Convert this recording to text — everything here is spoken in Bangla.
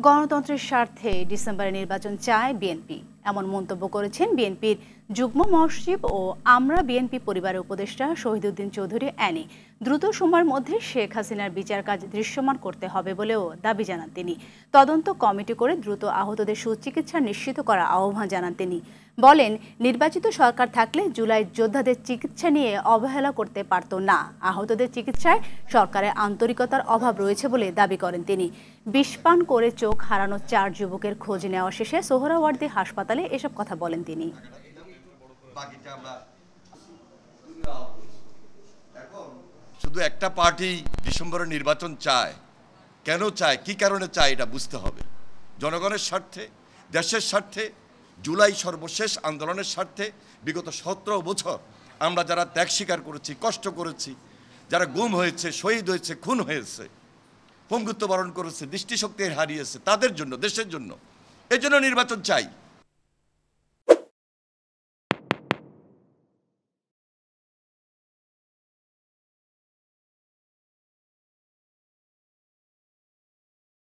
গণতন্ত্রের স্বার্থে ডিসেম্বরে নির্বাচন চায় বিএনপি, এমন মন্তব্য করেছেন বিএনপির যুগ্ম মহাসচিব ও আমরা বিএনপি পরিবারের উপদেষ্টা শহীদুদ্দিন চৌধুরী অ্যানি। দ্রুত সময়ের মধ্যে শেখ হাসিনার বিচার কাজ দৃশ্যমান করতে হবে বলেও দাবি জানান তিনি। তদন্ত কমিটি করে দ্রুত আহতদের সুচিকিৎসা নিশ্চিত করার আহ্বান জানান তিনি। বলেন, নির্বাচিত সরকার থাকলে জুলাই যোদ্ধাদের চিকিৎসা নিয়ে অবহেলা করতে পারত না। আহতদের চিকিৎসায় সরকারের আন্তরিকতার অভাব রয়েছে বলে দাবি করেন তিনি। বিষ পান করে চোখ হারানো 4 যুবকের খোঁজ নেওয়া শেষে সোহরাওয়ার্দী হাসপাতালে এসব কথা বলেন তিনি। শুধু একটা পার্টি ডিসেম্বরে নির্বাচন চায়, কেন চায়, কি কারণে চায় এটা বুঝতে হবে। জনগণের স্বার্থে, দেশের স্বার্থে, জুলাই সর্বশেষ আন্দোলনের স্বার্থে বিগত 17 বছর আমরা যারা ত্যাগ স্বীকার করেছি, কষ্ট করেছি, যারা গুম হয়েছে, শহীদ হয়েছে, খুন হয়েছে, পঙ্গুত্ব বরণ করেছে, দৃষ্টিশক্তি হারিয়েছে, তাদের জন্য, দেশের জন্য, এজন্য নির্বাচন চাই।